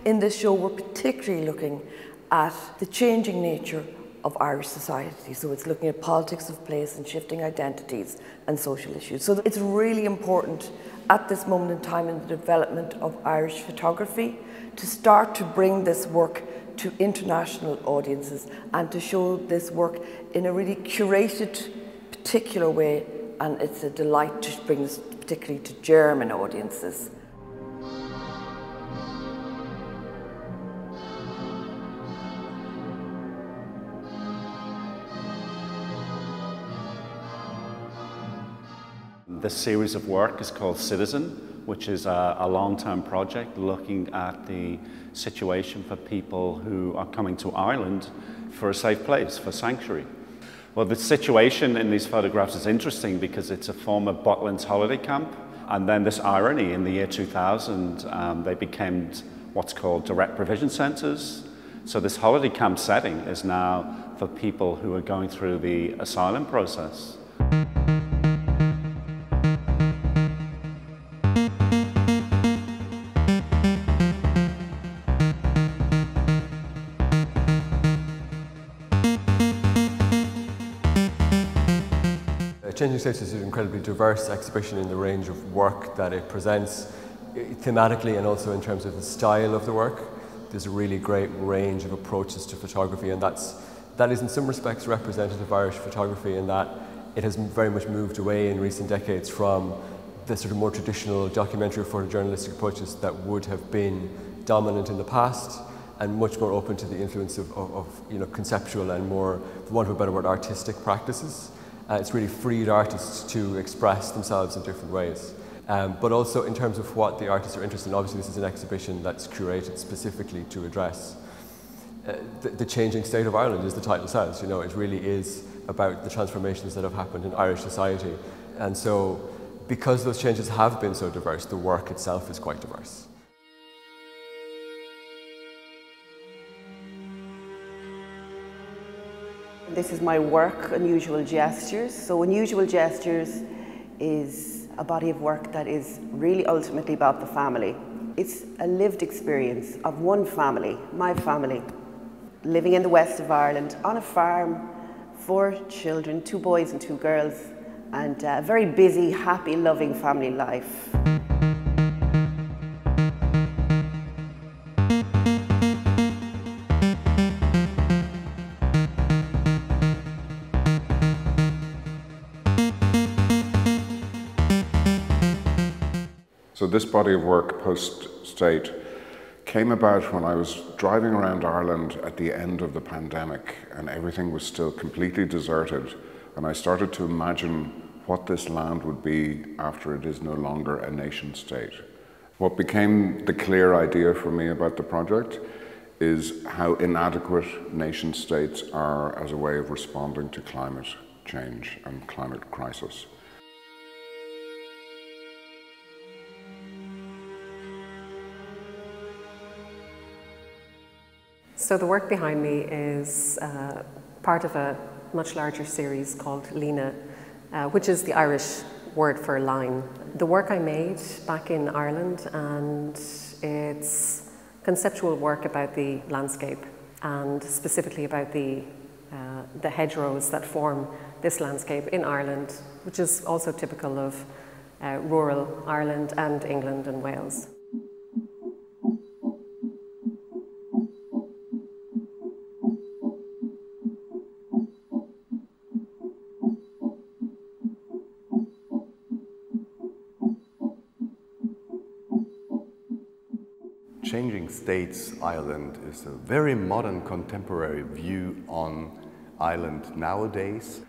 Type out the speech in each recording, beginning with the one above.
In this show, we're particularly looking at the changing nature of Irish society. So it's looking at politics of place and shifting identities and social issues. So it's really important at this moment in time in the development of Irish photography to start to bring this work to international audiences and to show this work in a really curated, particular way. And it's a delight to bring this particularly to German audiences. This series of work is called Citizen, which is a long-term project looking at the situation for people who are coming to Ireland for a safe place, for sanctuary. Well, the situation in these photographs is interesting because it's a former Butlins holiday camp, and then this irony, in the year 2000, they became what's called direct provision centres. So this holiday camp setting is now for people who are going through the asylum process. Changing States is an incredibly diverse exhibition in the range of work that it presents, thematically and also in terms of the style of the work. There's a really great range of approaches to photography, and that is in some respects representative of Irish photography in that it has very much moved away in recent decades from the sort of more traditional documentary or photojournalistic approaches that would have been dominant in the past, and much more open to the influence of conceptual and more, for want of a better word, artistic practices. It's really freed artists to express themselves in different ways. But also in terms of what the artists are interested in, obviously this is an exhibition that's curated specifically to address the changing state of Ireland, as the title says. You know, it really is about the transformations that have happened in Irish society. And so, because those changes have been so diverse, the work itself is quite diverse. This is my work, Unusual Gestures. So Unusual Gestures is a body of work that is really ultimately about the family. It's a lived experience of one family, my family, living in the west of Ireland on a farm, 4 children, 2 boys and 2 girls, and a very busy, happy, loving family life. So this body of work, post-state, came about when I was driving around Ireland at the end of the pandemic and everything was still completely deserted, and I started to imagine what this land would be after it is no longer a nation state. What became the clear idea for me about the project is how inadequate nation states are as a way of responding to climate change and climate crisis. So the work behind me is part of a much larger series called Líne, which is the Irish word for line. The work I made back in Ireland, and it's conceptual work about the landscape and specifically about the hedgerows that form this landscape in Ireland, which is also typical of rural Ireland and England and Wales. Changing States Ireland is a very modern contemporary view on Ireland nowadays.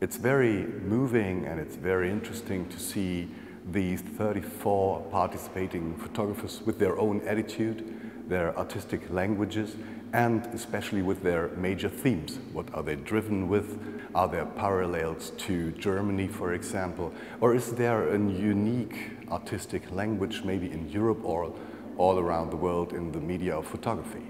It's very moving and it's very interesting to see these 34 participating photographers with their own attitude, their artistic languages, and especially with their major themes. What are they driven with? Are there parallels to Germany, for example? Or is there a unique artistic language maybe in Europe or all around the world in the media of photography?